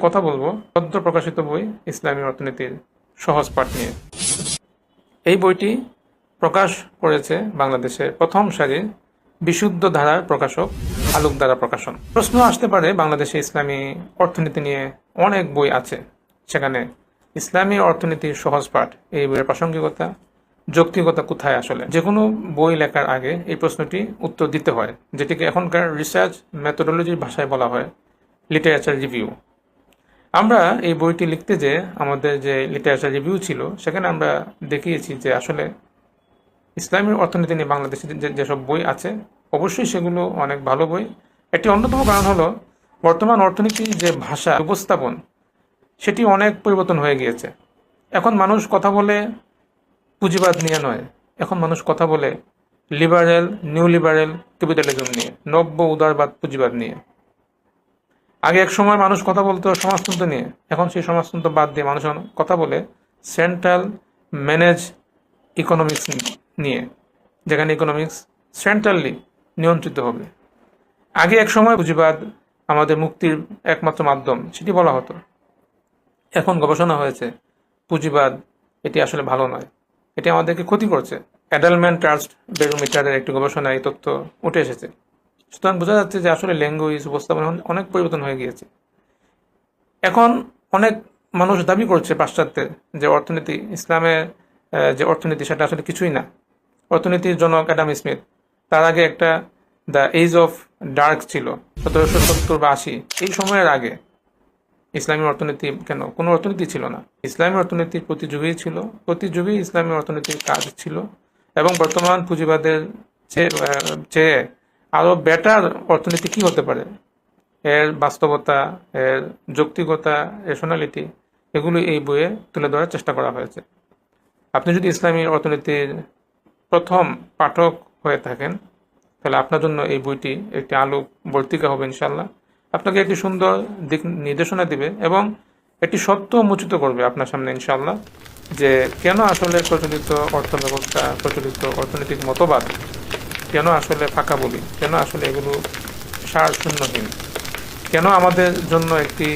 কথা বলবো সদ্য প্রকাশিত বই ইসলামী অর্থনীতির সহজ পাঠ নিয়ে। এই বইটি প্রকাশ করেছে বাংলাদেশের প্রথম সারির বিশুদ্ধ ধারার প্রকাশক আলোক দ্বারা প্রকাশন। প্রশ্ন আসতে পারে, বাংলাদেশে ইসলামী অর্থনীতি নিয়ে অনেক বই আছে, সেখানে ইসলামী অর্থনীতির সহজ পাঠ এই বইয়ের প্রাসঙ্গিকতা, যৌক্তিকতা কোথায়? আসলে যে কোনো বই লেখার আগে এই প্রশ্নটি উত্তর দিতে হয়, যেটিকে এখনকার রিসার্চ মেথোডোলজির ভাষায় বলা হয় লিটারেচার রিভিউ। আমরা এই বইটি লিখতে যে আমাদের যে লিটারেচার রিভিউ ছিল, সেখানে আমরা দেখিয়েছি যে আসলে ইসলামী অর্থনীতি নিয়ে বাংলাদেশে যেসব বই আছে অবশ্যই সেগুলো অনেক ভালো বই। একটি অন্যতম কারণ হলো বর্তমান অর্থনীতির যে ভাষা উপস্থাপন সেটি অনেক পরিবর্তন হয়ে গিয়েছে। এখন মানুষ কথা বলে পুঁজিবাদ নিয়ে নয়, এখন মানুষ কথা বলে লিবারেল, নিউ লিবারেল ক্যাপিটালিজম নিয়ে, নব্য উদারবাদ পুঁজিবাদ নিয়ে। আগে এক সময় মানুষ কথা বলতো সমাজতন্ত্র নিয়ে, এখন সেই সমাজতন্ত্র বাদ দিয়ে মানুষ কথা বলে সেন্ট্রাল ম্যানেজ ইকোনমিক্স নিয়ে, যেখানে ইকোনমিক্স সেন্ট্রালি নিয়ন্ত্রিত হবে। আগে এক সময় পুঁজিবাদ আমাদের মুক্তির একমাত্র মাধ্যম সেটি বলা হতো, এখন গবেষণা হয়েছে পুঁজিবাদ এটি আসলে ভালো নয়, এটি আমাদেরকে ক্ষতি করছে। অ্যাডালম্যান ট্রাস্ট ব্যারোমিটারের একটি গবেষণায় এই তথ্য উঠে এসেছে। সুতরাং বোঝা যাচ্ছে যে আসলে ল্যাঙ্গুয়েজ উপস্থাপন অনেক পরিবর্তন হয়ে গিয়েছে। এখন অনেক মানুষ দাবি করছে পাশ্চাত্যের যে অর্থনীতি, ইসলামের যে অর্থনীতি সেটা আসলে কিছুই না। অর্থনীতির জনক অ্যাডাম স্মিথ, তার আগে একটা দ্য এজ অফ ডার্ক ছিল 1770 বা 80, এই সময়ের আগে ইসলামী অর্থনীতি কেন, কোনো অর্থনীতি ছিল না। ইসলামী অর্থনীতির প্রতিযুগেই ছিল, প্রতিযুগেই ইসলামী অর্থনীতির কাজ ছিল, এবং বর্তমান পুঁজিবাদের চেয়ে আরো বেটার অর্থনীতি কি হতে পারে, এর বাস্তবতা, এর যৌক্তিকতা, রেশনালিটি, এগুলো এই বইয়ে তুলে ধরার চেষ্টা করা হয়েছে। আপনি যদি ইসলামী অর্থনীতির প্রথম পাঠক হয়ে থাকেন, তাহলে আপনার জন্য এই বইটি একটি আলোক বর্তিকা হবে ইনশাল্লাহ। আপনাকে একটি সুন্দর দিক নির্দেশনা দিবে এবং একটি সত্য উন্মোচিত করবে আপনার সামনে ইনশাল্লাহ, যে কেন আসলে প্রচলিত অর্থ ব্যবস্থা, প্রচলিত অর্থনৈতিক মতবাদ কেন আসলে ফাঁকা বলি, কেন আসলে এগুলো সার শূন্যহীন, কেন আমাদের জন্য একটি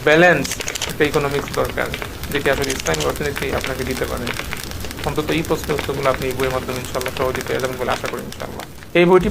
ব্যালেন্স একটা ইকোনমিক্স দরকার, যেটি আসলে ইসলামী অর্থনীতি আপনাকে দিতে পারে। অন্তত এই প্রশ্নের উত্তরগুলো আপনি এই বইয়ের মাধ্যমে ইনশাল্লাহ সহজে পেয়ে যাবেন বলে আশা করি ইনশাল্লাহ। এই বইটি